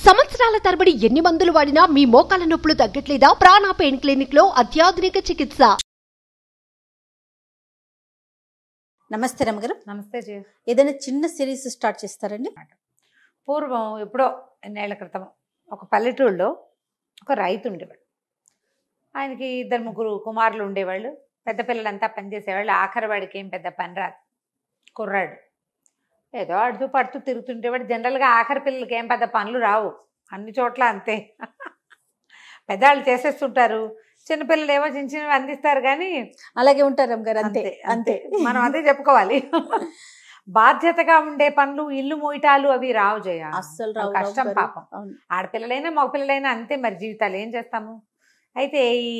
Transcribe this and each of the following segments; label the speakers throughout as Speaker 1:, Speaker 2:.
Speaker 1: సంవత్సరాల తరబడి ఎన్ని మందులు వాడినా మీ మోకాల నొప్పులు తగ్గట్లేదా? ప్రాణ పెయిన్ క్లినిక్ లో అత్యాధునిక చికిత్స.
Speaker 2: నమస్తే రమగారు.
Speaker 3: నమస్తే జీ.
Speaker 2: ఏదైనా చిన్న సిరీస్ స్టార్ట్ చేస్తారండి?
Speaker 3: పూర్వం ఎప్పుడో ఎన్నేళ్ల క్రితం ఒక పల్లెటూరులో ఒక రైతు ఉండేవాడు. ఆయనకి 2-3 కుమారులు ఉండేవాళ్ళు. పెద్ద పిల్లలంతా పనిచేసేవాళ్ళు. ఆఖరి వాడికి ఏం పెద్ద పని రాదు, కుర్రాడు. ఏదో అడుతూ పడుతూ తిరుగుతుంటేవాడు. జనరల్గా ఆఖరి పిల్లలకి ఏం పెద్ద పనులు రావు, అన్ని చోట్ల అంతే. పెద్దవాళ్ళు చేసేస్తుంటారు, చిన్నపిల్లలు ఏమో చిన్న చిన్నవి అందిస్తారు. కానీ
Speaker 2: అలాగే ఉంటారు రమగారు. అంతే
Speaker 3: అంతే మనం అదే చెప్పుకోవాలి. బాధ్యతగా ఉండే పనులు, ఇల్లు మోయటాలు అవి రావు జయ,
Speaker 2: అస్సలు రావు.
Speaker 3: కష్టం పాపం. ఆడపిల్లలైనా మగపిల్లలైనా అంతే మరి, జీవితాలు ఏం చేస్తాము. అయితే ఈ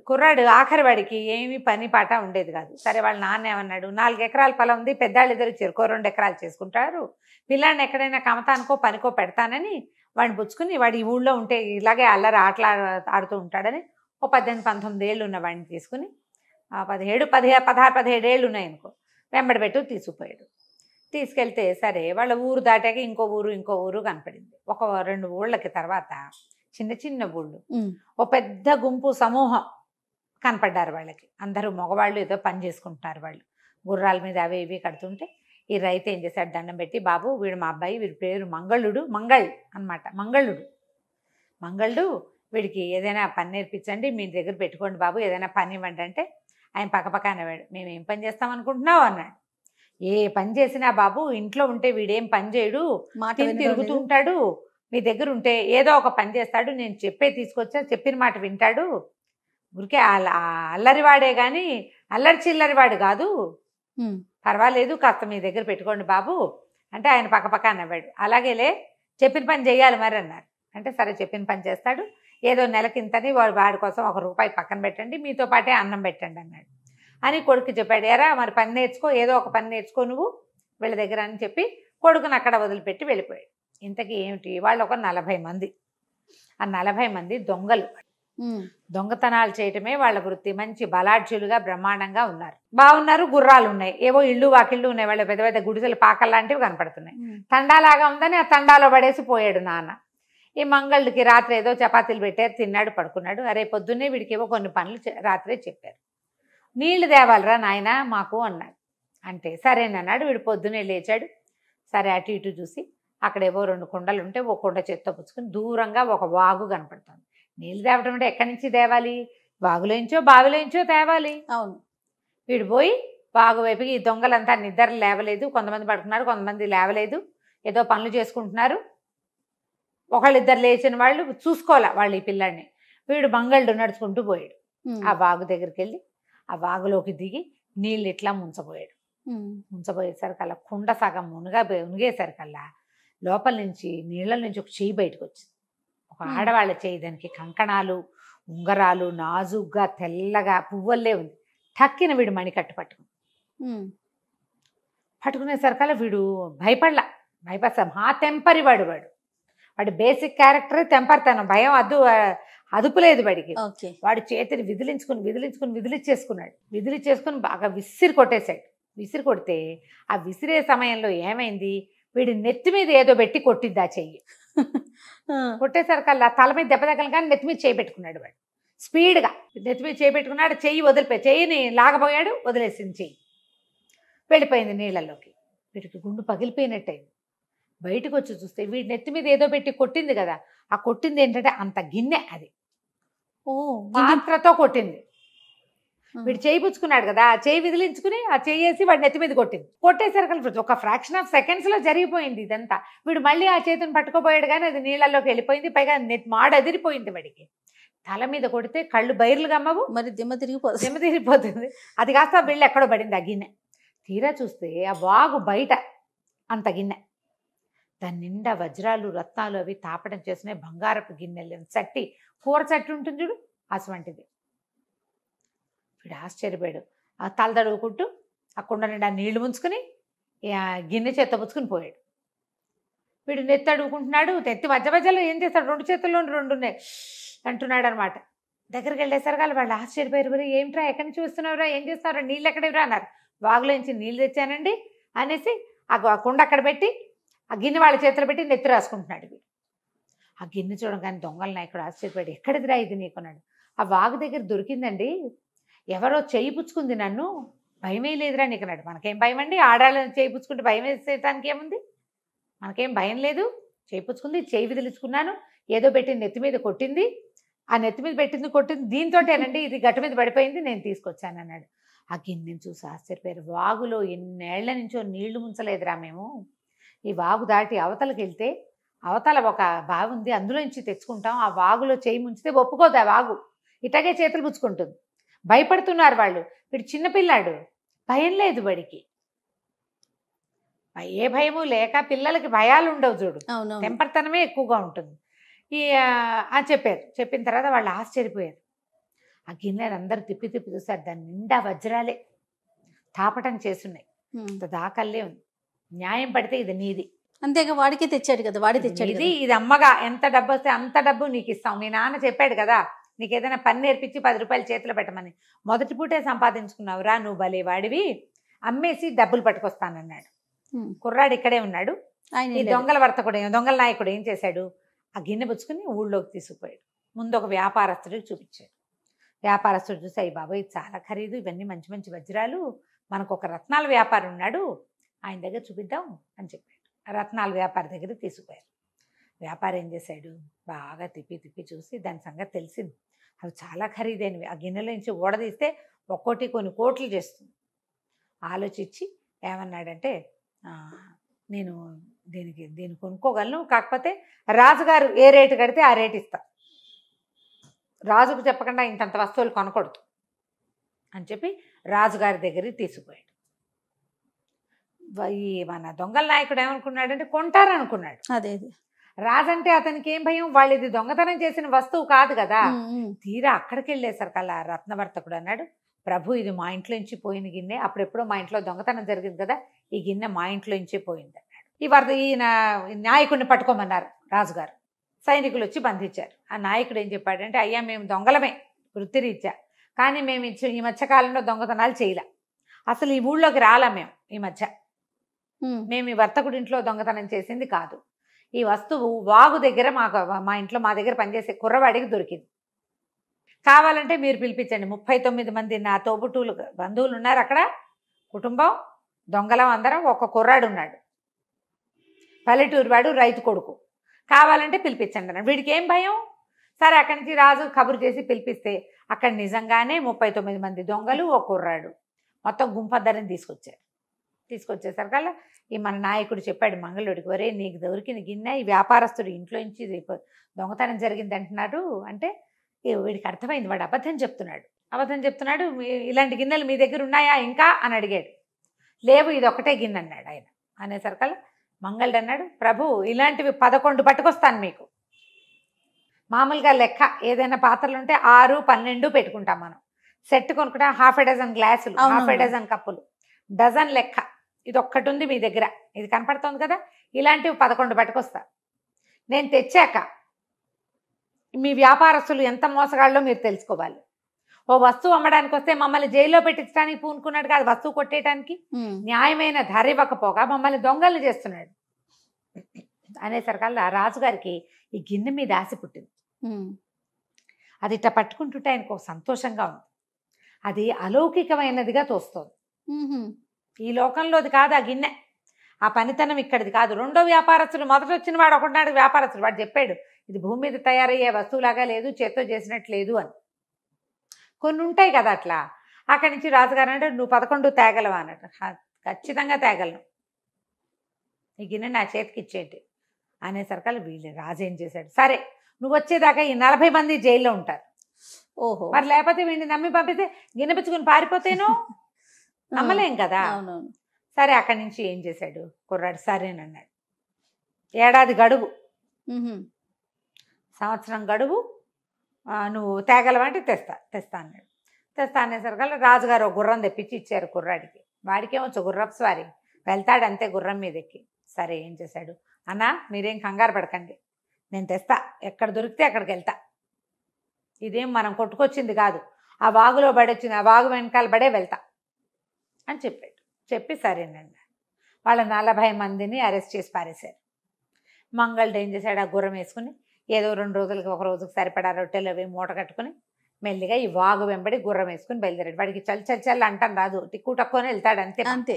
Speaker 3: కుర్రాడు ఆఖరి వాడికి ఏమీ పని పాట ఉండేది కాదు. సరే వాళ్ళ నాన్న ఏమన్నాడు, 4 ఎకరాల పొలం ఉంది, పెద్దాళ్ళు ఇద్దరు చెరుకో 2 ఎకరాలు చేసుకుంటారు, పిల్లాడిని ఎక్కడైనా కమతానికో పనికో పెడతానని వాడిని పుచ్చుకుని, వాడు ఈ ఊళ్ళో ఉంటే ఇలాగే అల్లరి ఆటలు ఆడుతూ ఉంటాడని ఓ 18-19 ఏళ్ళు ఉన్న వాడిని తీసుకుని, 16-17 ఏళ్ళు ఉన్నాయి అనుకో, వెంబడి పెట్టు తీసుకుపోయాడు. తీసుకెళ్తే సరే వాళ్ళ ఊరు దాటాక ఇంకో ఊరు కనపడింది. ఒక 2 ఊళ్ళకి తర్వాత చిన్న చిన్న ఊళ్ళు, ఓ పెద్ద గుంపు సమూహం కనపడ్డారు వాళ్ళకి. అందరూ మగవాళ్ళు, ఏదో పని చేసుకుంటున్నారు వాళ్ళు, గుర్రాల మీద అవి ఇవి కడుతుంటే ఈ రైతు ఏం చేశాడు, దండం పెట్టి, బాబు వీడు మా అబ్బాయి, వీడి పేరు మంగళ్ అనమాట, మంగళుడు, వీడికి ఏదైనా పని నేర్పించండి, మీ దగ్గర పెట్టుకోండి బాబు, ఏదైనా పని ఇవ్వండి అంటే ఆయన పక్కపక్క అనేవాడు, మేము ఏం పని చేస్తాం అనుకుంటున్నావు అన్నాడు. ఏ పని చేసినా బాబు, ఇంట్లో ఉంటే వీడేం పని చేయడు, తిరుగుతూ ఉంటాడు, మీ దగ్గర ఉంటే ఏదో ఒక పని చేస్తాడు, నేను తీసుకొచ్చా, చెప్పిన మాట వింటాడు, ఊరికే అల్లరివాడే కానీ అల్లరి చిల్లరివాడు కాదు, పర్వాలేదు, కాస్త మీ దగ్గర పెట్టుకోండి బాబు అంటే ఆయన పక్కపక్క అన్నవాడు. అలాగేలే, చెప్పిన పని చేయాలి మరి అన్నారు. అంటే సరే చెప్పిన పని చేస్తాడు, ఏదో నెలకింతని వాడి కోసం ₹1 పక్కన పెట్టండి, మీతో పాటే అన్నం పెట్టండి అన్నాడు. అని కొడుకు చెప్పాడు, ఎరా మరి పని నేర్చుకో, ఏదో ఒక పని నేర్చుకో నువ్వు వీళ్ళ దగ్గర అని చెప్పి కొడుకుని అక్కడ వదిలిపెట్టి వెళ్ళిపోయాడు. ఇంతకీ ఏమిటి, వాళ్ళు ఒక 40 మంది. ఆ 40 మంది దొంగలు, దొంగతనాలు చేయటమే వాళ్ళ వృత్తి. మంచి బలాఢ్యులుగా బ్రహ్మాండంగా ఉన్నారు, బాగున్నారు, గుర్రాలు ఉన్నాయి, ఏవో ఇళ్ళు వాకిళ్ళు ఉన్నాయి, వాళ్ళ పెద్ద పెద్ద గుడిసెలు పాకలు లాంటివి కనపడుతున్నాయి. తండాలాగా ఉందని ఆ తండాలో పడేసి పోయాడు నాన్న. ఈ మంగళుడికి రాత్రి ఏదో చపాతీలు పెట్టారు, తిన్నాడు, పడుకున్నాడు. అరే పొద్దున్నే వీడికి ఏవో కొన్ని పనులు రాత్రే చెప్పారు. నీళ్లు తేవాలరా నాయన మాకు అన్నాడు. అంటే సరేనన్నాడు. వీడు పొద్దున్నే లేచాడు. సరే అటు ఇటు చూసి అక్కడ ఏవో 2 కుండలు ఉంటే ఓ కుండ చేత్తో పుచ్చుకొని దూరంగా ఒక వాగు కనపడుతుంది. నీళ్ళు తేవటం అంటే ఎక్కడి నుంచి తేవాలి, వాగులోంచో బావిలోంచో తేవాలి.
Speaker 2: అవును.
Speaker 3: వీడు పోయి వాగు వైపుకి, ఈ దొంగలంతా నిద్ర లేవలేదు, కొంతమంది పడుకున్నారు, కొంతమంది లేవలేదు, ఏదో పనులు చేసుకుంటున్నారు. ఒకళ్ళిద్దరు లేచిన వాళ్ళు చూసుకోవాలా వాళ్ళు ఈ పిల్లాడిని. వీడు మంగళుడు నడుచుకుంటూ పోయాడు. ఆ వాగు దగ్గరికి వెళ్ళి ఆ వాగులోకి దిగి నీళ్ళు ఇట్లా ముంచబోయేసరికల్లా కుండ సగం మునిగేసరికల్లా లోపల నుంచి నీళ్ళ నుంచి ఒక చెయ్యి బయటకు వచ్చింది. ఒక ఆడవాళ్ళ చెయ్యి, దానికి కంకణాలు, ఉంగరాలు, నాజుగ్గా తెల్లగా పువ్వుల్లే ఉంది. టక్కిన వీడు మణికట్టు పట్టుకునేసరికల్లా వీడు భయపడసా. మా టెంపరి వాడు బేసిక్ క్యారెక్టర్ టెంపర్తనం, భయం అదుపులేదు వాడికి. వాడు చేతిని విదిలించేసుకుని బాగా విసిరి కొట్టేశాడు. విసిరి కొడితే ఆ విసిరే సమయంలో ఏమైంది, వీడి నెత్తి మీద ఏదో పెట్టి కొట్టింది ఆ చెయ్యి. కొట్టేసరికల్లా తల మీద దెబ్బ తగల కానీ నెత్తి మీద చేయి పెట్టుకున్నాడు వాడు. స్పీడ్గా నెత్తి మీద చేయి పెట్టుకున్నాడు. చెయ్యిని లాగబోయాడు, వదిలేసింది చెయ్యి, వెళ్ళిపోయింది నీళ్ళల్లోకి. వీడికి గుండు పగిలిపోయినట్టయింది. బయటకు వచ్చి చూస్తే వీడి నెత్తి మీద ఏదో పెట్టి కొట్టింది కదా, ఆ కొట్టింది ఏంటంటే అంత గిన్నె, అది పాత్రతో కొట్టింది. వీడు చేయి పుచ్చుకున్నాడు కదా, ఆ చేయి విదిలించుకుని ఆ చేయి వేసి వాడి నెత్తి మీద కొట్టింది. కొట్టేసరికి ఒక ఫ్రాక్షన్ ఆఫ్ సెకండ్స్లో జరిగిపోయింది ఇదంతా. వీడు మళ్ళీ ఆ చేతిని పట్టుకోపోయాడు కానీ అది నీళ్ళల్లోకి వెళ్ళిపోయింది. పైగా మాడు అదిరిపోయింది వాడికి. తల మీద కొడితే కళ్ళు బైర్లు గమ్మవు,
Speaker 2: మరి దిమ్మ
Speaker 3: తిరిగిపోతుంది. అది కాస్త వీళ్ళు ఎక్కడో పడింది ఆ గిన్నె. తీరా చూస్తే ఆ వాగు బయట అంత గిన్నె, దాని నిండా వజ్రాలు, రత్నాలు అవి తాపడం చేసినాయి. బంగారపు గిన్నెలు, కూర చట్టి ఉంటుంది చూడు, అటువంటిది. వీడు ఆశ్చర్యపోయాడు. ఆ తల తడువుకుంటూ ఆ కుండ నిండా నీళ్లు ముంచుకుని గిన్నె చేత్త పుచ్చుకుని పోయాడు. వీడు నెత్తి అడుగుకుంటున్నాడు. నెత్తి మధ్యలో ఏం చేస్తాడు, 2 చేతుల్లో 2 ఉన్నాయి అంటున్నాడు అనమాట. దగ్గరికి వెళ్ళేసరికి వాళ్ళు ఆశ్చర్యపోయారు. ఏమిట్రా, ఎక్కడి నుంచి వస్తున్నావురా, ఏం చేస్తున్నారా, నీళ్ళు ఎక్కడేవిరా అన్నారు. వాగులోంచి నీళ్ళు తెచ్చానండి అనేసి ఆ కుండ అక్కడ పెట్టి ఆ గిన్నె వాళ్ళ చేతులు పెట్టి నెత్తి రాసుకుంటున్నాడు. ఆ గిన్నె చూడగానే దొంగల నాయకుడు ఆశ్చర్యపడి, ఎక్కడిదిరా ఇది నీకున్నాడు. ఆ వాగు దగ్గర దొరికిందండి, ఎవరో చేయి పుచ్చుకుంది నన్ను, భయమే లేదురా నీకున్నాడు. మనకేం భయం అండి, ఆడాలని చేయి పుచ్చుకుంటే భయం వేసేటానికి ఏముంది, మనకేం భయం లేదు. చేయి పుచ్చుకుంది, చేయి విదిలించుకున్నాను, ఏదో పెట్టి నెత్తి మీద కొట్టింది, ఆ నెత్తి మీద పెట్టింది కొట్టింది దీంతోటేనండి ఇది గట్టు మీద పడిపోయింది, నేను తీసుకొచ్చాను అన్నాడు. ఆ గిన్నెని చూసి ఆశ్చర్యపోయారు. వాగులో ఎన్నేళ్ల నుంచో నీళ్లు ముంచలేదురా మేము, ఈ వాగు దాటి అవతలకి వెళ్తే అవతల ఒక బావి ఉంది, అందులో నుంచి తెచ్చుకుంటాం, ఆ వాగులో చేయి ముంచితే ఒప్పుకోదు ఆ వాగు, ఇట్లాగే చేతులు పుచ్చుకుంటుంది. భయపడుతున్నారు వాళ్ళు. వీడు చిన్నపిల్లాడు, భయం లేదు వాడికి, ఏ భయము లేక, పిల్లలకి భయాలు ఉండవు చూడు,
Speaker 2: అవును
Speaker 3: తెంపర్తనమే ఎక్కువగా ఉంటుంది. అని చెప్పారు. చెప్పిన తర్వాత వాళ్ళు ఆశ్చర్యపోయారు. ఆ గిన్నెలు అందరూ తిప్పి తిప్పి చూసారు, దాని నిండా వజ్రాలే తాపటం చేసున్నాయి, అంత దాకల్లే ఉంది. న్యాయం పడితే ఇది నీది,
Speaker 2: అంతేగా వాడికే తెచ్చాడు కదా, వాడి తెచ్చాడు
Speaker 3: ఇది ఇది అమ్మగా ఎంత డబ్బు వస్తే అంత డబ్బు నీకు ఇస్తాం. మీ నాన్న చెప్పాడు కదా నీకు ఏదైనా పని నేర్పించి 10 రూపాయలు చేతిలో పెట్టమని, మొదటి పూటే సంపాదించుకున్నావురా నువ్వు, భలే వాడివి, అమ్మేసి డబ్బులు పట్టుకొస్తానన్నాడు. కుర్రాడు ఇక్కడే ఉన్నాడు. ఈ దొంగల వర్తకుడు, దొంగల నాయకుడు ఏం చేశాడు, ఆ గిన్నె పుచ్చుకుని ఊళ్ళోకి తీసుకుపోయాడు. ముందు ఒక వ్యాపారస్తుడికి చూపించాడు. వ్యాపారస్తుడు చూసి, అయ్యి బాబోయ్ ఇది చాలా ఖరీదు, ఇవన్నీ మంచి మంచి వజ్రాలు, మనకు ఒక రత్నాల వ్యాపారి ఉన్నాడు, ఆయన దగ్గర చూపిద్దాం అని చెప్పాడు. రత్నాల వ్యాపారి దగ్గర తీసుకుపోయారు. వ్యాపారి ఏం చేశాడు, బాగా తిప్పి తిప్పి చూసి దాని సంగతి తెలిసింది, అవి చాలా ఖరీదైనవి, ఆ గిన్నెలో నుంచి ఊడదీస్తే ఒక్కోటి కొన్ని కోట్లు చేస్తుంది. ఆలోచించి ఏమన్నాడంటే, నేను దీన్ని కొనుక్కోగలను, కాకపోతే రాజుగారు ఏ రేటు కడితే ఆ రేటు ఇస్తా, రాజుకు చెప్పకుండా ఇంతంత వస్తువులు కొనకూడదు అని చెప్పి రాజుగారి దగ్గరికి తీసుకుపోయాడు. ఈ మన దొంగల నాయకుడు ఏమనుకున్నాడంటే కొంటారనుకున్నాడు.
Speaker 2: అదే
Speaker 3: రాజంటే అతనికి ఏం భయం, వాళ్ళు ఇది దొంగతనం చేసిన వస్తువు కాదు కదా. తీరా అక్కడికి వెళ్ళేసరికల్లా రత్నవర్తకుడు అన్నాడు, ప్రభు ఇది మా ఇంట్లో నుంచి పోయిన గిన్నె, అప్పుడెప్పుడో మా ఇంట్లో దొంగతనం జరిగింది కదా, ఈ గిన్నె మా ఇంట్లో నుంచే పోయింది అన్నాడు. ఈయన నాయకుడిని పట్టుకోమన్నారు రాజుగారు. సైనికులు వచ్చి బంధించారు. ఆ నాయకుడు ఏం చెప్పాడంటే, అయ్యా మేము దొంగలమే వృత్తిరీత్యా, కానీ మేము ఈ మధ్యకాలంలో దొంగతనాలు చేయలే, అసలు ఈ ఊళ్ళోకి రాలా మేము, ఈ మధ్య మేము ఈ వర్తకుడి ఇంట్లో దొంగతనం చేసింది కాదు, ఈ వస్తువు వాగు దగ్గర మా దగ్గర పనిచేసే కుర్రవాడికి దొరికింది, కావాలంటే మీరు పిలిపించండి, 39 మంది నా తోబుట్టువులు బంధువులు ఉన్నారు అక్కడ, కుటుంబం దొంగలం అందరం, ఒక కుర్రాడు ఉన్నాడు పల్లెటూరు వాడు, రైతు కొడుకు, కావాలంటే పిలిపించండి అన్నాడు. వీడికి ఏం భయం. సరే అక్కడి నుంచి రాజు కబురు చేసి పిలిపిస్తే అక్కడ నిజంగానే 39 మంది దొంగలు, ఒక కుర్రాడు, మొత్తం గుంపద్దరిని తీసుకొచ్చేసరికల్లా ఈ మన నాయకుడు చెప్పాడు మంగళుడికి, వరే నీకు దొరికిన గిన్నె ఈ వ్యాపారస్తుడు ఇంట్లో నుంచి దొంగతనం జరిగింది అంటున్నాడు అంటే, వీడికి అర్థమైంది వాడు అబద్ధం చెప్తున్నాడు, ఇలాంటి గిన్నెలు మీ దగ్గర ఉన్నాయా ఇంకా అని అడిగాడు. లేవు, ఇది ఒకటే గిన్నె అన్నాడు ఆయన. అనేసరికల్లా మంగళుడు అన్నాడు, ప్రభు ఇలాంటివి 11 పట్టుకొస్తాను మీకు. మామూలుగా లెక్క ఏదైనా పాత్రలు ఉంటే 6, 12 పెట్టుకుంటాం మనం, సెట్ కొనుక్కుంటాం, ½ డజన్ గ్లాసులు, ½ డజన్ కప్పులు, డజన్ లెక్క. ఇది ఒక్కటి ఉంది మీ దగ్గర, ఇది కనపడుతుంది కదా, ఇలాంటివి 11 పట్టుకొస్తా. నేను తెచ్చాక మీ వ్యాపారస్తులు ఎంత మోసగాళ్ళో మీరు తెలుసుకోవాలి. ఓ వస్తువు అమ్మడానికి వస్తే మమ్మల్ని జైల్లో పెట్టించడానికి పూనుకున్నాడు కాదు, వస్తువు కొట్టేయడానికి న్యాయమైన ధర ఇవ్వకపోగా మమ్మల్ని దొంగల్ని చేస్తున్నాడు అనేసరికల్లా రాజుగారికి ఈ గిన్నె మీద ఆశ పుట్టింది. అది ఇట్లా పట్టుకుంటుంటే ఆయనకు సంతోషంగా ఉంది, అది అలౌకికమైనదిగా తోస్తోంది. ఈ లోకంలోది కాదు ఆ గిన్నె, ఆ పనితనం ఇక్కడిది కాదు. రెండో వ్యాపారస్తుడు, మొదట వచ్చిన వాడు ఒకనాడు వ్యాపారస్తుడు, వాడు చెప్పాడు ఇది భూమి మీద తయారయ్యే వస్తువులాగా లేదు, చేత్తో చేసినట్టు లేదు అని. కొన్ని ఉంటాయి కదా అట్లా. అక్కడి నుంచి రాజుగారు అంటే, నువ్వు 11 తేగలవా అన్నట్టు. ఖచ్చితంగా తేగలను, ఈ గిన్నె నా చేతికి ఇచ్చేయండి అనేసరికల్లా వీళ్ళు రాజు ఏం చేశాడు, సరే నువ్వు వచ్చేదాకా ఈ 40 మంది జైల్లో ఉంటారు.
Speaker 2: ఓహో,
Speaker 3: మరి లేకపోతే వీడిని నమ్మి పంపిస్తే గిన్నె పుచ్చుకుని పారిపోతేనో నమ్మలేం కదా. సరే అక్కడి నుంచి ఏం చేశాడు కుర్రాడు, సరేనన్నాడు. ఏడాది గడువు, సంవత్సరం గడువు, నువ్వు తేగలవంటే తెస్తా అన్నాడు. తెస్తా అనేసరికల్లా రాజుగారు ఒక గుర్రం తెప్పించి ఇచ్చారు కుర్రాడికి. వాడికేమొచ్చు గుర్రపు స్వారీ, వెళ్తాడు అంతే గుర్రం మీద ఎక్కి. సరే ఏం చేశాడు, అన్నా మీరేం కంగారు పడకండి, నేను తెస్తా, ఎక్కడ దొరికితే అక్కడికి వెళ్తా, ఇదేం మనం కొట్టుకొచ్చింది కాదు, ఆ వాగులో పడొచ్చింది, ఆ వాగు వెనకాల పడే వెళ్తా అని చెప్పాడు. చెప్పి సరేనండి వాళ్ళ 40 మందిని అరెస్ట్ చేసి పారేశారు. మంగళుడు ఏం చేశాడు, ఆ గుర్రం వేసుకుని ఏదో 2 రోజులకి ఒక రోజుకి సరిపడా రొట్టెలు అవి మూట కట్టుకుని మెల్లిగా ఈ వాగు వెంబడి గుర్రం వేసుకుని బయలుదేరాడు. వాడికి చల్ చల్ చల్ అంటాను రాదు, టిక్కు టక్కుని వెళ్తాడు అంతే.
Speaker 2: అంతే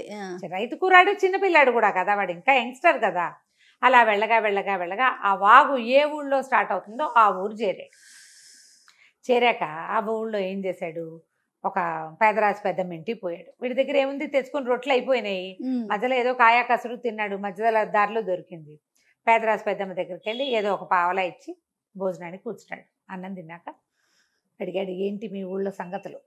Speaker 3: రైతు కూరాడు, చిన్నపిల్లాడు కూడా కదా, వాడు ఇంకా యంగ్స్టర్ కదా. అలా వెళ్ళగా వెళ్ళగా వెళ్ళగా ఆ వాగు ఏ ఊళ్ళో స్టార్ట్ అవుతుందో ఆ ఊరు చేరాక ఆ ఊళ్ళో ఏం చేశాడు, ఒక పేదరాజు పెద్దమ్మ ఇంటికి పోయాడు. వీడి దగ్గర ఏముంది, తెచ్చుకుని రొట్టెలు అయిపోయినాయి. మధ్యలో ఏదో కాయా కసురు తిన్నాడు, మధ్యలో దారిలో దొరికింది. పేదరాజు పెద్దమ్మ దగ్గరికి వెళ్ళి ఏదో ఒక పావలా ఇచ్చి భోజనానికి కూర్చున్నాడు. అన్నం తిన్నాక అడిగాడు, ఏంటి మీ ఊళ్ళో సంగతులు,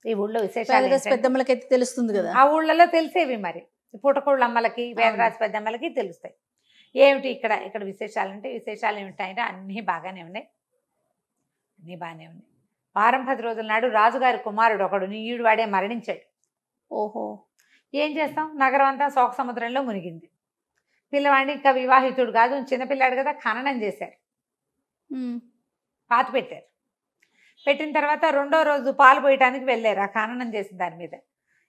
Speaker 3: ఈ ఊళ్ళో విశేషాలు.
Speaker 2: పెద్దమ్మలకైతే తెలుస్తుంది కదా,
Speaker 3: ఆ ఊళ్ళలో తెలిసేవి మరి, పుట్టకోళ్ళ అమ్మలకి పేదరాజు పెద్దమ్మలకి తెలుస్తాయి. ఏమిటి ఇక్కడ విశేషాలు అంటే, విశేషాలు ఏమిటంటే అన్నీ బాగానే ఉన్నాయి, అన్నీ బాగానే ఉన్నాయి. వారం 10 రోజుల నాడు రాజుగారి కుమారుడు ఒకడు నీయుడు వాడే మరణించాడు.
Speaker 2: ఓహో,
Speaker 3: ఏం చేస్తాం, నగరం అంతా శోక సముద్రంలో మునిగింది. పిల్లవాడిని ఇంకా వివాహితుడు కాదు, చిన్నపిల్లాడు కదా, ఖననం చేశారు, పాతి పెట్టారు. పెట్టిన తర్వాత 2వ రోజు పాలు పోయటానికి వెళ్ళారు. ఆ ఖననం చేసిన దాని మీద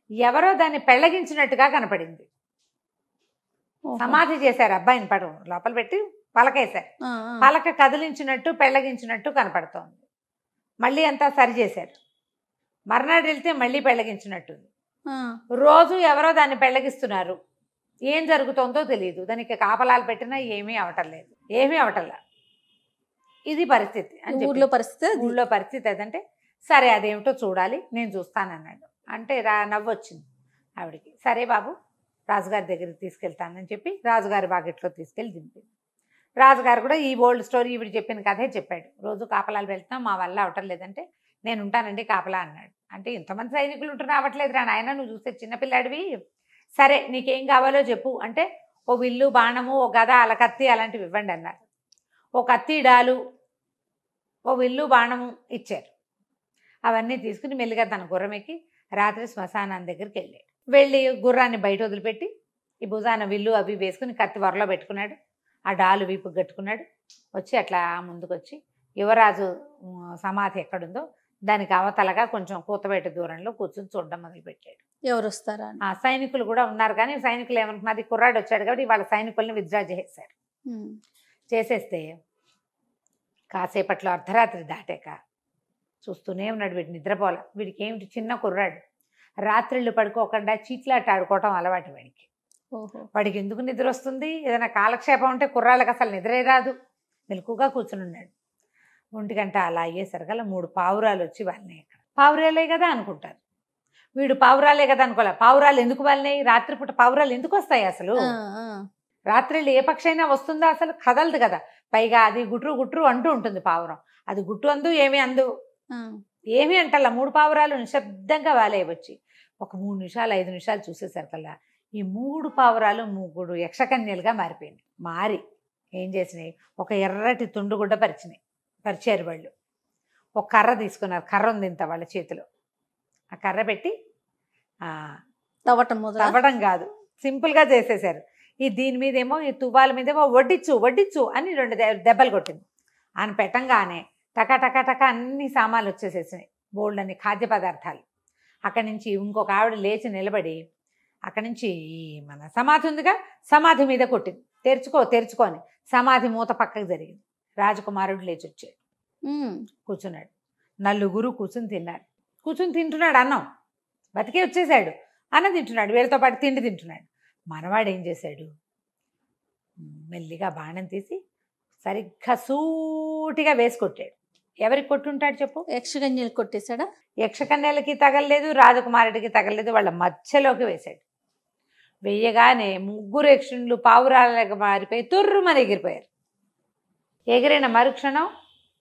Speaker 3: ఎవరో దాన్ని పెళ్ళగించినట్టుగా కనపడింది. సమాధి చేశారు అబ్బాయిని, లోపల పెట్టి పలకేశారు. పలక కదిలించినట్టు పెళ్ళగించినట్టు కనపడుతోంది. మళ్ళీ అంతా సరి చేశారు. మర్నాడు వెళ్తే మళ్ళీ పెళ్ళగించినట్టుంది. రోజు ఎవరో దాన్ని పెళ్ళగిస్తున్నారు. ఏం జరుగుతోందో తెలియదు. దానికి కాపలాలు పెట్టినా ఏమీ అవటంలా. ఇది పరిస్థితి అని ఊళ్ళో పరిస్థితి అదంటే, సరే అదేమిటో చూడాలి, నేను చూస్తానన్నాడు. అంటే నవ్వొచ్చింది ఆవిడికి. సరే బాబు, రాజుగారి దగ్గరికి తీసుకెళ్తానని చెప్పి రాజుగారి వాకిట్లో తీసుకెళ్ళి దింపింది. రాజుగారు కూడా ఈ ఓల్డ్ స్టోరీ ఈవిడ చెప్పిన కథే చెప్పాడు. రోజు కాపలాలు వెళ్తున్నాం, మా వల్ల అవటం లేదంటే నేను ఉంటానండి కాపలా అన్నాడు. అంటే ఇంతమంది సైనికులు ఉంటున్నా అవ్వట్లేదు రా నాయన, నువ్వు చూస్తే చిన్నపిల్లాడివి, సరే నీకేం కావాలో చెప్పు అంటే, ఓ విల్లు బాణము, ఓ గద, అలా కత్తి అలాంటివి ఇవ్వండి అన్నారు. ఓ కత్తి డాలు, ఓ విల్లు బాణము ఇచ్చారు. అవన్నీ తీసుకుని మెల్లిగా తన గుర్రం ఎక్కి రాత్రి శ్మశానాన్ని దగ్గరికి వెళ్ళి గుర్రాన్ని బయట వదిలిపెట్టి ఈ భుజాన విల్లు అవి వేసుకుని కత్తి వరలో పెట్టుకున్నాడు. ఆ డాలు వీపు కట్టుకున్నాడు. వచ్చి అట్లా ముందుకొచ్చి యువరాజు సమాధి ఎక్కడుందో దానికి అవతలగా కొంచెం కూతబెట్ట దూరంలో కూర్చొని చూడడం మొదలుపెట్టాడు.
Speaker 2: ఎవరు వస్తారా,
Speaker 3: ఆ సైనికులు కూడా ఉన్నారు. కానీ సైనికులు ఏమనుకున్నది, కుర్రాడు వచ్చాడు కాబట్టి వాళ్ళ సైనికుల్ని విత్డ్రా చేసేశారు. చేసేస్తే కాసేపట్లో అర్ధరాత్రి దాటాక చూస్తూనే ఉన్నాడు. వీడు నిద్రపోల. వీడికి ఏమిటి, చిన్న కుర్రాడు, రాత్రిళ్ళు పడుకోకుండా చీట్లాట ఆడుకోవటం అలవాటు వాడికి. వాడికి ఎందుకు నిద్ర వస్తుంది, ఏదైనా కాలక్షేపం ఉంటే కుర్రాళ్ళకి అసలు నిద్రే రాదు. మెలకుగా కూర్చుని ఉన్నాడు. 1 గంట అలా అయ్యేసరికల్లా 3 పావురాలు వచ్చి వాళ్ళని, ఇక్కడ పావురాలే కదా అనుకుంటారు. వీడు పావురాలే కదా అనుకోలే. పావురాలు ఎందుకు వాళ్ళని, రాత్రిపూట పావురాలు ఎందుకు వస్తాయి అసలు, రాత్రిళ్ళు ఏ పక్షి అయినా వస్తుందా, అసలు కదలదు కదా. పైగా అది గుట్రు అంటూ ఉంటుంది పావురం. అది గుట్టు అందు ఏమీ అందు, ఏమీ అంటల్లా. 3 పావురాలు నిశ్శబ్దంగా వాలే వచ్చి ఒక 3 నిమిషాలు 5 నిమిషాలు చూసేసరికల్లా ఈ 3 పావురాలు 3 యక్షకన్యలుగా మారిపోయింది. మారి ఏం చేసినాయి, ఒక ఎర్రటి తుండుగుడ్డ పరిచారు వాళ్ళు. ఒక కర్ర తీసుకున్నారు, కర్ర ఉంది ఇంత వాళ్ళ చేతిలో. ఆ కర్ర పెట్టి తవ్వటం కాదు, సింపుల్గా చేసేసారు. దీని మీదేమో ఈ తువ్వాల మీదేమో వడ్డిచ్చు అని 2 దెబ్బలు కొట్టింది. ఆయన పెట్టంగానే టక అన్ని సామాన్లు వచ్చేసేసినాయి, బోల్డ్ అని ఖాద్య పదార్థాలు. అక్కడి నుంచి ఇంకొక ఆవిడ లేచి నిలబడి అక్కడి నుంచి మన సమాధి ఉందిగా, సమాధి మీద కొట్టింది. తెరుచుకో అని సమాధి మూత పక్కకు జరిగింది. రాజకుమారుడు లేచి వచ్చాడు, కూర్చున్నాడు. 4 కూర్చుని తింటున్నాడు అన్నం. బతికే వచ్చేసాడు, అన్నం తింటున్నాడు, వీళ్ళతో పాటు తిండి తింటున్నాడు. మనవాడు ఏం చేశాడు, మెల్లిగా బాణం తీసి సరిగ్గా సూటిగా వేసి కొట్టాడు. ఎవరికి కొట్టుంటాడు చెప్పు,
Speaker 2: యక్షకన్యలకు కొట్టేశాడా?
Speaker 3: యక్షకన్యలకి తగలలేదు, రాజకుమారుడికి తగలలేదు, వాళ్ళ మధ్యలోకి వేశాడు. వెయ్యగానే 3 యక్షులు పావురాలకు మారిపోయి తుర్రుమని ఎగిరిపోయారు. ఎగిరిన మరుక్షణం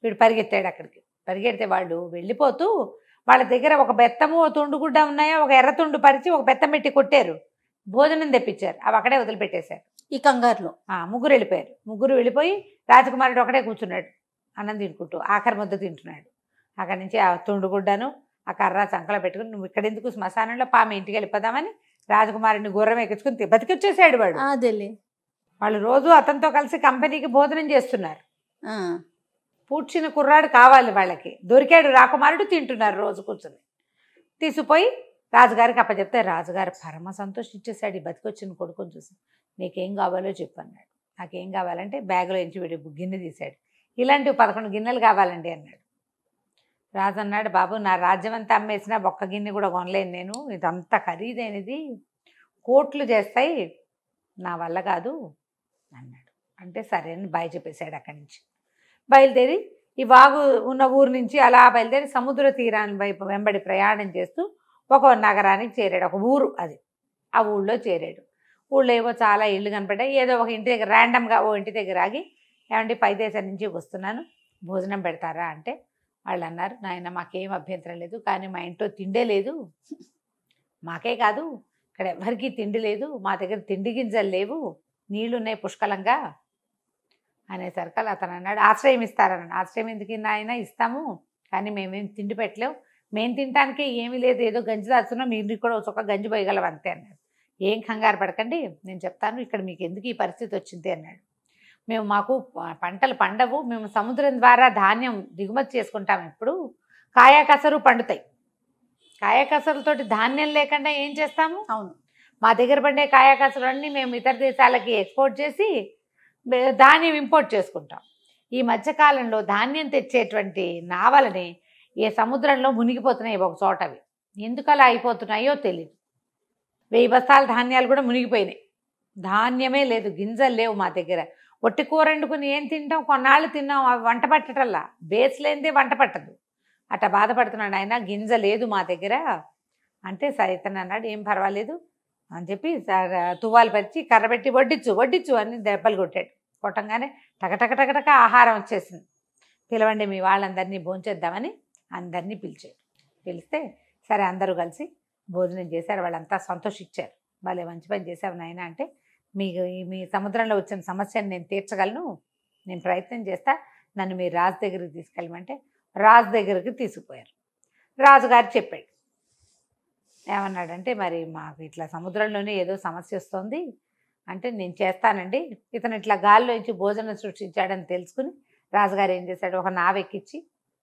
Speaker 3: వీడు పరిగెత్తాడు అక్కడికి. పరిగెడితే వాళ్ళు వెళ్ళిపోతూ వాళ్ళ దగ్గర ఒక బెత్తము, ఓ తుండుగుడ్డ ఉన్నాయో, ఒక ఎర్ర తుండు పరిచి ఒక బెత్తం పెట్టి కొట్టారు. భోజనం తెప్పించారు, అవి అక్కడే వదిలిపెట్టేశారు.
Speaker 2: ఈ కంగారులో
Speaker 3: 3 వెళ్ళిపోయారు. 3 వెళ్ళిపోయి రాజకుమారుడు ఒకడే కూర్చున్నాడు, అన్నం తినుకుంటూ ఆఖరి ముద్ద తింటున్నాడు. అక్కడి నుంచి ఆ తుండుగుడ్డను ఆ కర్ర చంకలో పెట్టుకుని, నువ్వు ఇక్కడ ఎందుకు, శ్మశానంలో పాము, ఇంటికి వెళ్ళిపోదామని రాజకుమారుడిని గుర్రం ఎక్కించుకుని బతికొచ్చేసాడు వాడు. వాళ్ళు రోజు అతనితో కలిసి కంపెనీకి భోజనం చేస్తున్నారు. పూడ్చిన కుర్రాడు కావాలి వాళ్ళకి, దొరికాడు రాకుమారుడు, తింటున్నారు రోజు కూర్చుని. తీసుకుపోయి రాజుగారికి అప్పచెప్తే రాజుగారు పరమ సంతోషించేశాడు ఈ బతికొచ్చిన కొడుకుని చూసి. నీకేం కావాలో చెప్పు అన్నాడు. నాకేం కావాలంటే బ్యాగులో నుంచి వీడి గిన్నె తీశాడు. ఇలాంటివి 11 గిన్నెలు కావాలండి అన్నాడు. రాజు అన్నాడు, బాబు నా రాజ్యం అంతా అమ్మేసినా ఒక్క గిన్నె కూడా కొనలేను నేను, ఇదంతా ఖరీదైనది, కోట్లు చేస్తాయి, నా వల్ల కాదు అన్నాడు. అంటే సరే అని బాయ్ చెప్పేశాడు. అక్కడి నుంచి బయలుదేరి ఈ వాగు ఉన్న ఊరు నుంచి అలా బయలుదేరి సముద్ర తీరాన్ని వైపు వెంబడి ప్రయాణం చేస్తూ ఒక నగరానికి చేరాడు. ఒక ఊరు అది. ఆ ఊళ్ళో చేరాడు. ఊళ్ళో ఏవో చాలా ఇళ్ళు కనపడ్డాయి. ఏదో ఒక ఇంటి దగ్గర ర్యాండమ్గా ఓ ఇంటి దగ్గర ఆగి, ఏమంటే పై దేశం నుంచి వస్తున్నాను, భోజనం పెడతారా అంటే వాళ్ళు అన్నారు, నాయన మాకేం అభ్యంతరం లేదు, కానీ మా ఇంట్లో తిండే లేదు, మాకే కాదు ఇక్కడ ఎవరికీ తిండి లేదు, మా దగ్గర తిండి గింజలు లేవు, నీళ్లు ఉన్నాయి పుష్కలంగా అనేసరికి అతను అన్నాడు, ఆశ్రయం ఇస్తారన్నాడు. ఆశ్రయం ఎందుకు నాయన, ఇస్తాము, కానీ మేమేం తిండి పెట్టలేవు, మేము తినటానికే ఏమీ లేదు, ఏదో గంజి దాచున్నాం, మీరు కూడా ఒక గంజి పోయగలం అంతే అన్నాడు. ఏం కంగారు పడకండి, నేను చెప్తాను, ఇక్కడ మీకు ఎందుకు ఈ పరిస్థితి వచ్చింది అన్నాడు. మాకు పంటలు పండవు, మేము సముద్రం ద్వారా ధాన్యం దిగుమతి చేసుకుంటాం, ఇప్పుడు కాయాకసరు పండుతాయి, కాయాకసరులతోటి ధాన్యం లేకుండా ఏం చేస్తాము,
Speaker 2: అవును,
Speaker 3: మా దగ్గర పండే కాయాకసరు అన్నీ మేము ఇతర దేశాలకి ఎక్స్పోర్ట్ చేసి ధాన్యం ఇంపోర్ట్ చేసుకుంటాం. ఈ మధ్యకాలంలో ధాన్యం తెచ్చేటువంటి నావలని ఏ సముద్రంలో మునిగిపోతున్నాయి ఒక చోట, అవి ఎందుకు అలా అయిపోతున్నాయో తెలియదు. 1000 బస్తాల ధాన్యాలు కూడా మునిగిపోయినాయి, ధాన్యమే లేదు, గింజలు లేవు మా దగ్గర, ఒట్టి కూర వండుకుని ఏం తింటాం, కొన్నాళ్ళు తిన్నాం, అవి వంట పట్టటల్లా, బేస్ లేనిదే వంట పట్టదు, అట్లా బాధపడుతున్నాడు ఆయన, గింజ లేదు మా దగ్గర అంటే. సరే ఇతను అన్నాడు, ఏం పర్వాలేదు అని చెప్పి తువ్వాలు పరిచి కర్ర పెట్టి వడ్డించు వడ్డించు అని దెబ్బలు కొట్టాడు. కొట్టంగానే టకటక ఆహారం వచ్చేసింది. పిలవండి మీ వాళ్ళందరినీ భోంచేద్దామని అందరినీ పిలిచాడు. పిలిస్తే సరే అందరూ కలిసి భోజనం చేశారు. వాళ్ళంతా సంతోషించారు. భలే మంచి పని చేశావు నాయన అంటే, మీ సముద్రంలో వచ్చిన సమస్యను నేను తీర్చగలను, నేను ప్రయత్నం చేస్తా, నన్ను మీ రాజు దగ్గరికి తీసుకెళ్ళమంటే రాజు దగ్గరికి తీసుకుపోయారు. రాజుగారు చెప్పాడు, ఏమన్నాడంటే, మరి మాకు ఇట్లా సముద్రంలోనే ఏదో సమస్య వస్తుంది అంటే, నేను చేస్తానండి. ఇతను ఇట్లా గాల్లో ఇచ్చి భోజనం సృష్టించాడని తెలుసుకుని రాజుగారు ఏం చేశాడు, ఒక నావెక్కిచ్చి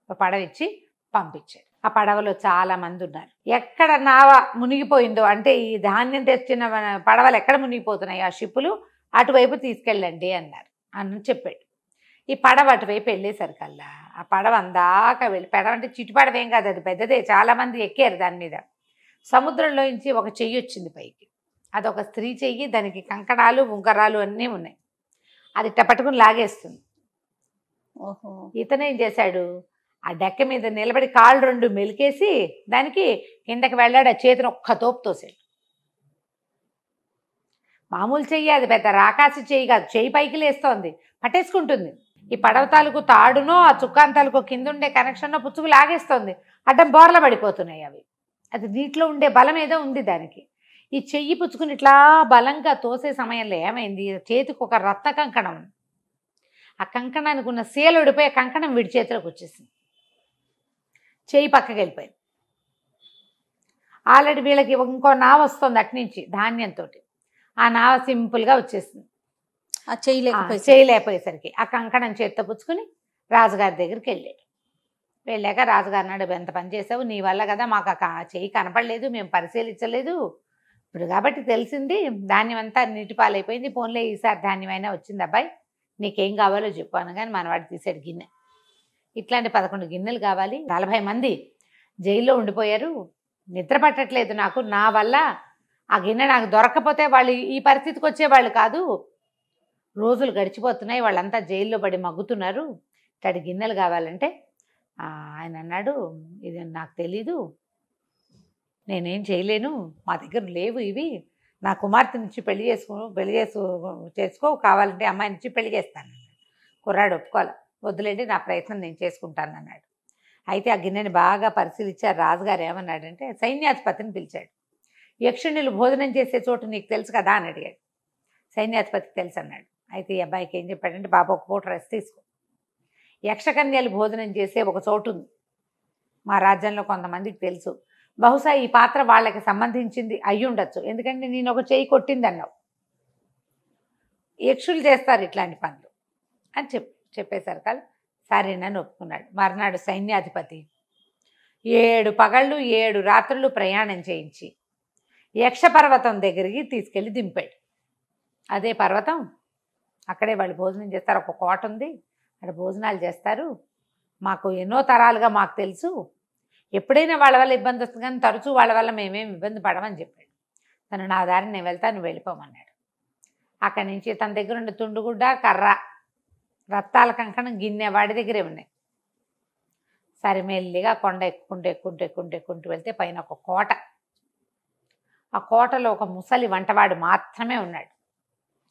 Speaker 3: ఒక పడవ ఇచ్చి పంపించాడు. ఆ పడవలో చాలా మంది ఉన్నారు. ఎక్కడ నావ మునిగిపోయిందో అంటే ఈ ధాన్యం తెచ్చిన పడవలు ఎక్కడ మునిగిపోతున్నాయి ఆ షిప్పులు, అటువైపు తీసుకెళ్ళండి అన్నారు అని చెప్పాడు. ఈ పడవ అటువైపు వెళ్ళేసరికల్లా ఆ పడవ అందాక వెళ్ళి, పడవ అంటే చిటి పడవ ఏం కాదు, అది పెద్దదే, చాలామంది ఎక్కారు దాని మీద. సముద్రంలో నుంచి ఒక చెయ్యి వచ్చింది పైకి, అదొక స్త్రీ చెయ్యి, దానికి కంకణాలు ఉంగరాలు అన్నీ ఉన్నాయి, అది ఇట్ట పట్టుకుని లాగేస్తుంది.
Speaker 2: ఓహో,
Speaker 3: ఇతను ఏం చేశాడు, ఆ డెక్క మీద నిలబడి కాళ్ళు 2 మెలికేసి దానికి కిందకి వెళ్ళాడు. ఆ చేతిని ఒక్క తోపు తోసాడు. మామూలు చెయ్యి అది, పెద్ద రాకాసి చెయ్యి కాదు, చెయ్యి పైకి లేస్తోంది, పట్టేసుకుంటుంది. ఈ పడవ తాలూకు తాడునో ఆ చుక్కాన్ తాలూకు కింద ఉండే కనెక్షన్నో పుచ్చుకు లాగేస్తోంది. అడ్డం బోర్ల పడిపోతున్నాయి అవి. అది నీటిలో ఉండే బలం ఏదో ఉంది దానికి. ఈ చెయ్యి పుచ్చుకుని ఇట్లా బలంగా తోసే సమయంలో ఏమైంది, చేతికి ఒక రత్న కంకణం, ఆ కంకణానికి ఉన్న సేలు ఉడిపోయి కంకణం వీడి చేతిలోకి వచ్చేసింది. చెయ్యి పక్కకి వెళ్ళిపోయింది. ఆల్రెడీ వీళ్ళకి ఇంకో నావ వస్తుంది అట్నుంచి ధాన్యంతో, ఆ నావ సింపుల్గా వచ్చేసింది.
Speaker 2: ఆ
Speaker 3: చేయలేకపోయేసరికి ఆ కంకణం చేత్తో పుచ్చుకుని రాజుగారి దగ్గరికి వెళ్ళాడు. వెళ్ళాక రాజుగారు అన్నాడు, ఎంత పని చేసావు, నీ వల్ల కదా మాకు ఆ చెయ్యి కనపడలేదు, మేము పరిశీలించలేదు, ఇప్పుడు కాబట్టి తెలిసింది, ధాన్యం అంతా నీటి పాలైపోయింది, పోన్లే ఈసారి ధాన్యమైనా వచ్చింది, అబ్బాయి నీకేం కావాలో చెప్పాను. కానీ మనవాడు తీసాడు గిన్నె, ఇట్లాంటి 11 గిన్నెలు కావాలి, 40 మంది జైల్లో ఉండిపోయారు, నిద్ర పట్టట్లేదు నాకు, నా వల్ల ఆ గిన్నె నాకు దొరకకపోతే వాళ్ళు ఈ పరిస్థితికి వచ్చేవాళ్ళు కాదు, రోజులు గడిచిపోతున్నాయి, వాళ్ళంతా జైల్లో పడి మగ్గుతున్నారు, ఇట్లాంటి గిన్నెలు కావాలంటే ఆయన అన్నాడు, ఇది నాకు తెలీదు, నేనేం చేయలేను, మా దగ్గర లేవు ఇవి, నా కుమార్తెనిచ్చి పెళ్లి చేసుకో కావాలంటే అమ్మాయినిచ్చి పెళ్లి చేస్తాను. కుర్రాడు ఒప్పుకోవాలి, వద్దులేండి నా ప్రయత్నం నేను చేసుకుంటాను అన్నాడు. అయితే ఆ గిన్నెని బాగా పరిశీలించారు. రాజుగారు ఏమన్నాడంటే సైన్యాధిపతిని పిలిచాడు. యక్షిణులు భోజనం చేసే చోటు నీకు తెలుసు కదా అని అడిగాడు. సైన్యాధిపతికి తెలుసు అన్నాడు. అయితే ఈ అబ్బాయికి ఏం చెప్పాడంటే, బాబు ఒక పూట రెస్ట్ తీసుకో, యక్షకన్యలు భోజనం చేసే ఒక చోటు ఉంది మా రాజ్యంలో, కొంతమందికి తెలుసు, బహుశా ఈ పాత్ర వాళ్ళకి సంబంధించింది అయ్యి ఉండొచ్చు, ఎందుకంటే నేను ఒక చెయ్యి కొట్టింది అన్నావు, యక్షులు చేస్తారు ఇట్లాంటి పనులు అని చెప్పేసరికి సరేనని ఒప్పుకున్నాడు. మర్నాడు సైన్యాధిపతి 7 పగళ్ళు 7 రాత్రులు ప్రయాణం చేయించి యక్షపర్వతం దగ్గరికి తీసుకెళ్ళి దింపాడు. అదే పర్వతం, అక్కడే వాళ్ళు భోజనం చేస్తారు, ఒక కోట ఉంది, అక్కడ భోజనాలు చేస్తారు, మాకు ఎన్నో తరాలుగా మాకు తెలుసు, ఎప్పుడైనా వాళ్ళ వల్ల ఇబ్బంది వస్తుంది కానీ తరచూ వాళ్ళ వల్ల మేమేం ఇబ్బంది పడమని చెప్పాడు. తను నా దారిని నేను వెళ్తాను, నువ్వు వెళ్ళిపోమన్నాడు. అక్కడి నుంచి తన దగ్గర ఉండే తుండుగుడ్డ, కర్ర, రత్తాల కంకణం, గిన్నె వాడి దగ్గరే ఉన్నాయి. సరే మెల్లిగా కొండ ఎక్కుంటూ వెళ్తే పైన ఒక కోట. ఆ కోటలో ఒక ముసలి వంటవాడు మాత్రమే ఉన్నాడు.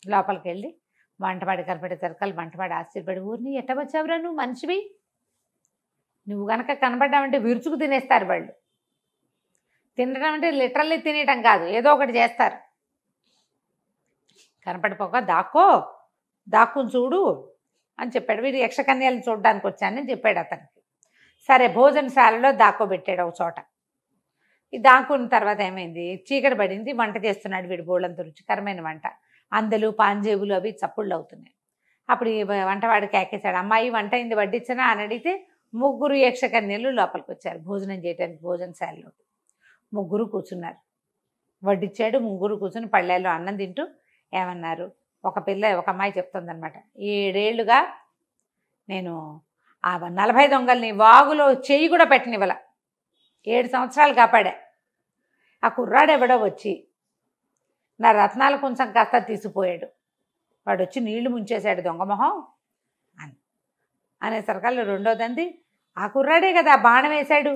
Speaker 3: లోపలికి వెళ్ళి వంటవాడి కనపడేసరికి వంటవాడు ఆశ్చర్యపడి, ఊరిని ఎట్ట వచ్చావురా నువ్వు మనిషివి, నువ్వు కనుక కనపడ్డావంటే విరుచుకు తినేస్తారు వాళ్ళు. తినడం అంటే లిటరల్లీ తినేయటం కాదు, ఏదో ఒకటి చేస్తారు. కనపడిపోక దాక్కుని చూడు అని చెప్పాడు. వీడు యక్షకన్యలను చూడడానికి వచ్చానని చెప్పాడు అతనికి. సరే భోజనశాలలో దాక్కోబెట్టాడు ఒక చోట. ఈ దాక్కున్న తర్వాత ఏమైంది, చీకటి పడింది, వంట చేస్తున్నాడు వీడు, బోళ్ళంత రుచికరమైన వంట, అందలు పాంజేబులు అవి చప్పుళ్ళు అవుతున్నాయి. అప్పుడు ఈ వంటవాడు కేకేశాడు, అమ్మాయి వంట అయింది వడ్డించనా అని అడిగితే 3 యక్షకన్యలు లోపలికి వచ్చారు భోజనం చేయడానికి. భోజనశాలలో 3 కూర్చున్నారు. వడ్డించాడు, 3 కూర్చుని పళ్ళెల్లో అన్నం తింటూ ఏమన్నారు, ఒక అమ్మాయి చెప్తుందనమాట, 7 ఏళ్ళుగా నేను ఆ 40 దొంగల్ని వాగులో చెయ్యి కూడా పెట్టనివ్వాల, 7 సంవత్సరాలు కాపాడా. ఆ కుర్రాడెవడో వచ్చి నా రత్నాల కొంచెం కాస్త తీసిపోయాడు, వాడు వచ్చి నీళ్లు ముంచేశాడు దొంగమొహం అనేసరికల్లా రెండోదంది, ఆ కుర్రాడే కదా బాణం వేశాడు,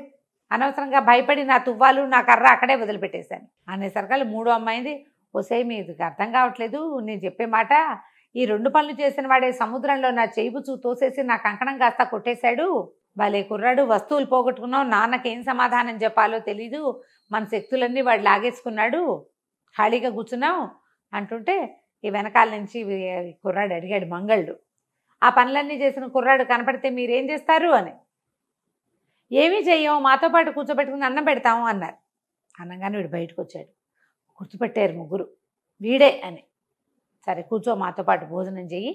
Speaker 3: అనవసరంగా భయపడి నా తువ్వాలు నా కర్ర అక్కడే వదిలిపెట్టేశాను అనేసరికల్లా మూడో అమ్మాయింది, ఓసే మీకు అర్థం కావట్లేదు నేను చెప్పే మాట, ఈ 2 పనులు చేసిన వాడే సముద్రంలో నా చేయిబుచ్చు తోసేసి నా కంకణం కాస్త కొట్టేశాడు, భలే కుర్రాడు, వస్తువులు పోగొట్టుకున్నావు, నాన్నకేం సమాధానం చెప్పాలో తెలీదు, మన శక్తులన్నీ వాడు లాగేసుకున్నాడు, ఖాళీగా కూర్చున్నాం అంటుంటే ఈ వెనకాల నుంచి కుర్రాడు అడిగాడు మంగళుడు, ఆ పనులన్నీ చేసిన కుర్రాడు కనపడితే మీరేం చేస్తారు అని. ఏమీ చెయ్యం, మాతో పాటు కూర్చోబెట్టుకుని అన్నం పెడతాము అన్నారు. అనగానే వీడు బయటకు వచ్చాడు. గుర్తుపెట్టారు 3 వీడే అని. సరే కూర్చో మాతో పాటు భోజనం చెయ్యి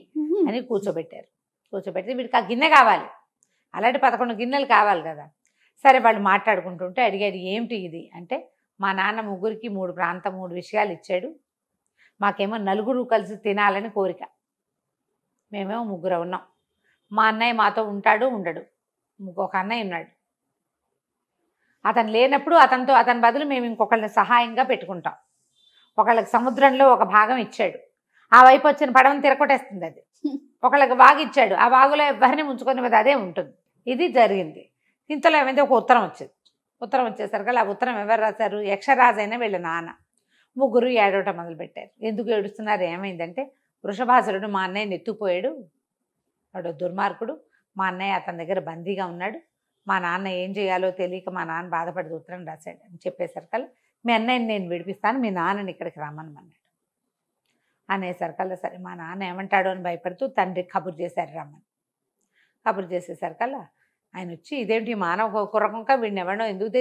Speaker 3: అని కూర్చోబెట్టారు. కూర్చోబెడితే వీడికి ఆ గిన్నె కావాలి, అలాంటి 11 గిన్నెలు కావాలి కదా. సరే వాళ్ళు మాట్లాడుకుంటుంటే అడిగాడు, ఏమిటి ఇది అంటే, మా నాన్న 3కి 3 విషయాలు ఇచ్చాడు, మాకేమో 4 కలిసి తినాలని కోరిక, మేమేమో 3 ఉన్నాం, మా అన్నయ్య మాతో ఉంటాడు ఉండడు, ఇంకొక అన్నయ్య ఉన్నాడు, అతను లేనప్పుడు అతని బదులు మేము ఇంకొకళ్ళని సహాయంగా పెట్టుకుంటాం, ఒకళ్ళకి సముద్రంలో ఒక భాగం ఇచ్చాడు, ఆ వైపు వచ్చిన పడవని తిరగొట్టేస్తుంది అది, ఒకళ్ళకి వాగు ఇచ్చాడు, ఆ వాగులో ఎవరిని ముంచుకొని మీద అదే ఉంటుంది. ఇది జరిగింది. ఇంతలో ఏమైంది, ఒక ఉత్తరం వచ్చింది. ఉత్తరం వచ్చేసరికి ఆ ఉత్తరం ఎవరు రాశారు, యక్షరాజు అయిన వీళ్ళ నాన్న. 3 ఏడవటం మొదలుపెట్టారు. ఎందుకు ఏడుస్తున్నారు, ఏమైందంటే, వృషభాసురుడు మా అన్నయ్యని ఎత్తుకుపోయాడు, వాడు దుర్మార్గుడు, మా అన్నయ్య అతని దగ్గర బందీగా ఉన్నాడు, మా నాన్న ఏం చేయాలో తెలియక మా నాన్న బాధపడి ఉత్తరం రాశాడు అని చెప్పేసరికల్లా, మీ అన్నయ్యని నేను విడిపిస్తాను, మీ నాన్నని ఇక్కడికి రమ్మన్నాడు అనేసరికల్లా, సరే మా నాన్న ఏమంటాడో అని భయపడుతూ తండ్రి కబురు చేశారు రమ్మని. కబురు చేసేసరికల్లా ఆయన వచ్చి, ఇదేంటి మానవ కుర్రకుంక, వీడిని ఎవరినో ఎందుకు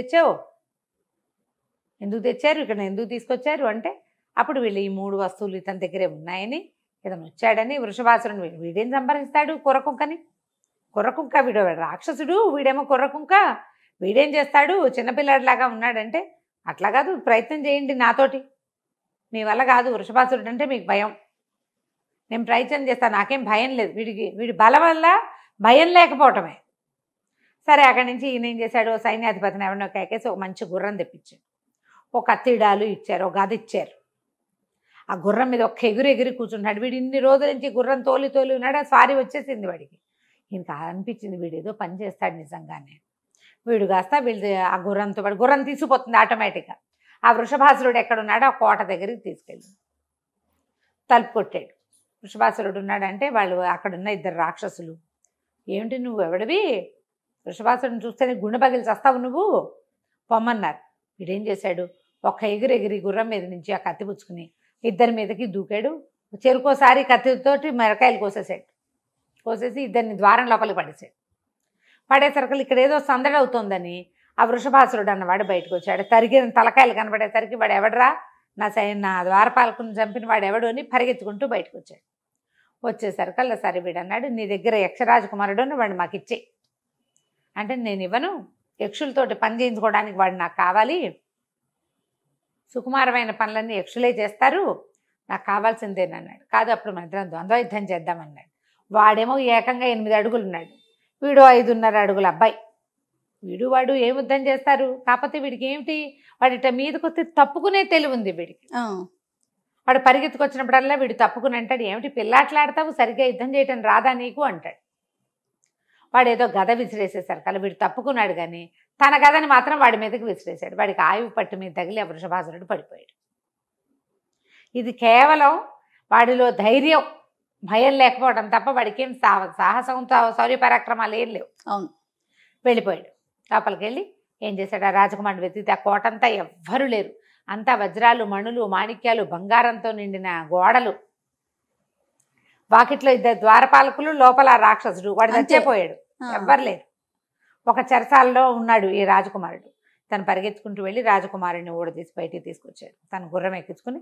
Speaker 3: తెచ్చారు, ఇక్కడ ఎందుకు తీసుకొచ్చారు అంటే, అప్పుడు వీళ్ళు ఈ 3 వస్తువులు ఇతని దగ్గరే ఉన్నాయని, ఇతను వచ్చాడని, వృషభాసురుని వీడేం సంపాదిస్తాడు కుర్రకుంక వీడు రాక్షసుడు, వీడేమో కుర్రకుంక, వీడేం చేస్తాడు, చిన్నపిల్లాడిలాగా ఉన్నాడంటే, అట్లా కాదు, ప్రయత్నం చేయండి నాతోటి, మీ వల్ల కాదు, వృషభాసురుడు అంటే మీకు భయం, నేను ప్రయత్నం చేస్తాను, నాకేం భయం లేదు, వీడి బల వల్ల భయం లేకపోవటమే. సరే అక్కడి నుంచి ఈయన ఏం చేశాడు, సైన్యాధిపతిని ఎవరినో కేకేసి ఒక మంచి గుర్రం తెప్పించాడు, ఒక కత్తిడాలు ఇచ్చారు, ఒక గద ఇచ్చారు, ఆ గుర్రం మీద ఒక ఎగిరి కూర్చుంటాడు. వీడు ఇన్ని రోజుల నుంచి గుర్రం తోలి ఉన్నాడు, ఆ స్వారీ వచ్చేసింది వాడికి. ఇంకా అనిపించింది వీడు ఏదో పని చేస్తాడు నిజంగానే. వీడు కాస్త వీళ్ళు ఆ గుర్రంతో పాటు గుర్రం తీసుకుపోతుంది ఆటోమేటిక్గా. ఆ వృషభాసురుడు ఎక్కడున్నాడో ఆ కోట దగ్గరికి తీసుకెళ్ళి తలుపు కొట్టాడు. వృషభాసురుడు ఉన్నాడంటే వాళ్ళు అక్కడున్న 2 రాక్షసులు, ఏమిటి నువ్వు ఎవడివి, వృషభాసురుడిని చూస్తేనే గుండె పగిలి చస్తావు నువ్వు, పొమ్మన్నారు. వీడేం చేశాడు, ఒక ఎగిరి గుర్రం మీద నుంచి ఆ కత్తి పుచ్చుకుని 2 మీదకి దూకాడు. చెరుకోసారి కత్తితోటి మిరకాయలు కోసేసి 2 ద్వారం లోపలికి పడేసాడు. పడేసరికి ఇక్కడ ఏదో సందడి అవుతోందని ఆ వృషభాసురుడు అన్నవాడు బయటకు వచ్చాడు. తరిగిన తలకాయలు కనబడేసరికి వాడు ఎవడరా, నా ద్వారపాలకుని చంపిన వాడు ఎవడు అని పరిగెత్తుకుంటూ బయటకు వచ్చాడు. వచ్చేసరికల్లా సరే వీడు అన్నాడు, నీ దగ్గర యక్షరాజకుమారుడు అని వాడు మాకు ఇచ్చే అంటే, నేను ఇవ్వను, యక్షులతోటి పని చేయించుకోవడానికి వాడు నాకు కావాలి, సుకుమారమైన పనులన్నీ యక్షులే చేస్తారు, నాకు కావాల్సిందేనన్నాడు. కాదు, అప్పుడు మన ఇద్దరం ద్వంద్వ యుద్ధం చేద్దామన్నాడు. వాడేమో ఏకంగా 8 అడుగులు ఉన్నాడు, వీడు 5.5 అడుగుల అబ్బాయి. వాడు ఏం యుద్ధం చేస్తారు? కాకపోతే వీడికి ఏమిటి, వాడిట మీదకి వస్తే తప్పుకునే తెలివి ఉంది వీడికి. వాడు పరిగెత్తుకొచ్చినప్పుడల్లా వీడు తప్పుకుని అంటాడు, ఏమిటి పిల్లాట్లాడతావు, సరిగ్గా యుద్ధం చేయటం రాదా నీకు అంటాడు. వాడు ఏదో గద విసిరేసేసారు కదా, వీడు తప్పుకున్నాడు కానీ తన గదని మాత్రం వాడి మీదకి విసిరేశాడు. వాడికి ఆయువు పట్టు మీద తగిలి ఆ వృషభాసురుడు పడిపోయాడు. ఇది కేవలం వాడిలో ధైర్యం, భయం లేకపోవడం తప్ప వాడికి ఏం సాహసం శౌర్య పరాక్రమాలు ఏం లేవు.
Speaker 2: అవును.
Speaker 3: వెళ్ళిపోయాడు. లోపలికి వెళ్ళి ఏం చేశాడు, ఆ రాజకుమారుడు వెతికితే ఆ కోటంతా ఎవ్వరూ లేరు. అంతా వజ్రాలు, మణులు, మాణిక్యాలు, బంగారంతో నిండిన గోడలు, వాకిట్లో 2 ద్వారపాలకులు, లోపల రాక్షసుడు. వాడు చచ్చిపోయాడు, ఎవ్వరు లేరు. ఒక చెరసాలలో ఉన్నాడు ఈ రాజకుమారుడు. తను పరిగెత్తుకుంటూ వెళ్ళి రాజకుమారుడిని ఊడదీసి బయటికి తీసుకొచ్చాడు. తను గుర్రం ఎక్కించుకుని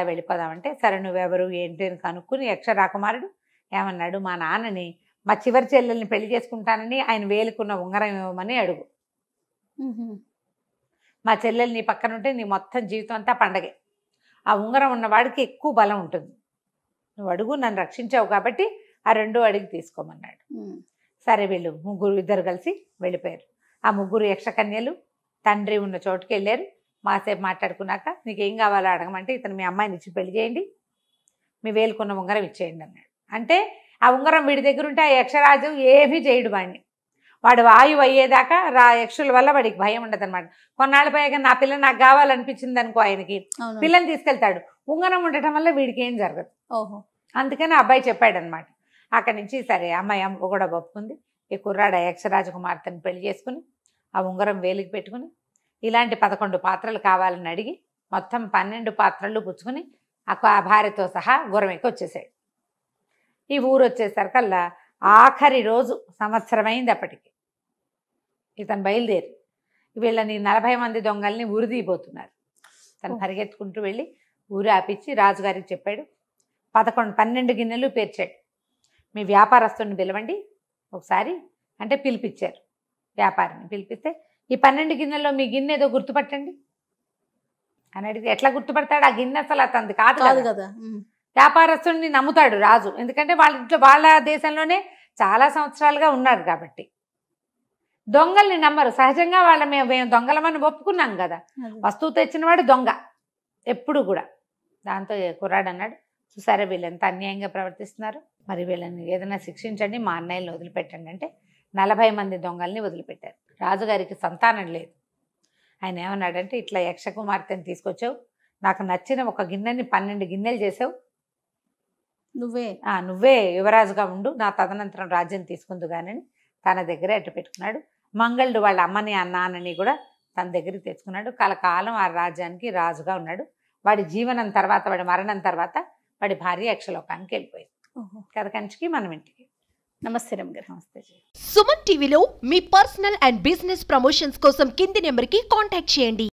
Speaker 3: వెళ్ళిపోదామంటే, సరే నువ్వెవరు ఏంటి అని కనుక్కుని యక్షరాకుమారుడు ఏమన్నాడు, మా నాన్నని మా చివరి చెల్లెల్ని పెళ్లి చేసుకుంటానని ఆయన వేలుకున్న ఉంగరం ఇవ్వమని అడుగు. మా చెల్లెలు నీ పక్కన ఉంటే నీ మొత్తం జీవితం అంతా పండగే. ఆ ఉంగరం ఉన్నవాడికి ఎక్కువ బలం ఉంటుంది. నువ్వు అడుగు, నన్ను రక్షించావు కాబట్టి ఆ 2 అడిగి తీసుకోమన్నాడు. సరే వీళ్ళు ఇద్దరు కలిసి వెళ్ళిపోయారు. ఆ 3 యక్షకన్యలు తండ్రి ఉన్న చోటుకి వెళ్ళారు. మాసేపు మాట్లాడుకున్నాక నీకేం కావాలో అడగమంటే, ఇతను మీ అమ్మాయిని ఇచ్చి పెళ్లి చేయండి, మీ వేలుకున్న ఉంగరం ఇచ్చేయండి అన్నాడు. అంటే ఆ ఉంగరం వీడి దగ్గర ఉంటే ఆ యక్షరాజు ఏమీ చేయడు వాడిని. వాడు వాయువు అయ్యేదాకా యక్షుల వల్ల వాడికి భయం ఉండదు అనమాట. కొన్నాళ్ళు పోయాక నా పిల్ల నాకు కావాలనిపించింది అనుకో, ఆయనకి పిల్లని తీసుకెళ్తాడు. ఉంగరం ఉండటం వల్ల వీడికి ఏం జరగదు. అందుకని ఆ అబ్బాయి చెప్పాడు అనమాట. అక్కడి నుంచి సరే అమ్మాయి అమ్మ కూడా ఒప్పుకుంది. ఈ కుర్రాడు యక్షరాజ కుమార్తెను పెళ్లి చేసుకుని ఆ ఉంగరం వేలికి పెట్టుకుని ఇలాంటి 11 పాత్రలు కావాలని అడిగి మొత్తం 12 పాత్రలు పుచ్చుకుని ఆ భార్యతో సహా గుర్రం ఎక్కి వచ్చేసాడు. ఈ ఊరు వచ్చేసరికల్లా ఆఖరి రోజు, సంవత్సరమైంది అప్పటికి. ఇతను బయలుదేరి వీళ్ళని 40 మంది దొంగల్ని ఉరిదీయబోతున్నారు. తను పరిగెత్తుకుంటూ వెళ్ళి ఊరు ఆపించి రాజుగారికి చెప్పాడు. 12 గిన్నెలు పేర్చాడు. మీ వ్యాపారస్తుని పిలవండి ఒకసారి అంటే పిలిపించారు. వ్యాపారిని పిలిపిస్తే ఈ 12 గిన్నెల్లో మీ గిన్నె ఏదో గుర్తుపట్టండి అని అడిగితే, ఎట్లా గుర్తుపడతాడు, ఆ గిన్నె అసలు అతనిది కాదు కదా. వ్యాపారస్తుడిని నమ్ముతాడు రాజు, ఎందుకంటే వాళ్ళ దేశంలోనే చాలా సంవత్సరాలుగా ఉన్నారు కాబట్టి. దొంగల్ని నమ్మరు సహజంగా. మేము దొంగలమని ఒప్పుకున్నాం కదా, వస్తువు తెచ్చినవాడు దొంగ ఎప్పుడు కూడా. దాంతో కుర్రాడు అన్నాడు, చూసారా వీళ్ళు ఎంత అన్యాయంగా ప్రవర్తిస్తున్నారు, మరి వీళ్ళని ఏదైనా శిక్షించండి, మా అన్నయ్యని వదిలిపెట్టండి అంటే 40 మంది దొంగల్ని వదిలిపెట్టారు. రాజుగారికి సంతానం లేదు. ఆయన ఏమన్నాడంటే, ఇట్లా యక్షకుమార్తెని తీసుకొచ్చావు, నాకు నచ్చిన ఒక గిన్నెని 12 గిన్నెలు చేసావు, నువ్వే యువరాజుగా ఉండు, నా తదనంతరం రాజ్యం తీసుకుందు కానీ తన దగ్గరే అట్టు పెట్టుకున్నాడు. మంగళుడు వాళ్ళ అమ్మని నాన్నని కూడా తన దగ్గరికి తెచ్చుకున్నాడు. కలకాలం ఆ రాజ్యానికి రాజుగా ఉన్నాడు. వాడి జీవనం తర్వాత, వాడి మరణం తర్వాత వాడి భార్య యక్షలోకానికి వెళ్ళిపోయింది. కథ కంచికి మనం ఇంటికి.
Speaker 2: నమస్తే రమ్గారు.
Speaker 3: నమస్తే.
Speaker 1: సుమన్ టీవీలో మీ పర్సనల్ అండ్ బిజినెస్ ప్రమోషన్స్ కోసం కింది నెంబర్కి కాంటాక్ట్ చేయండి.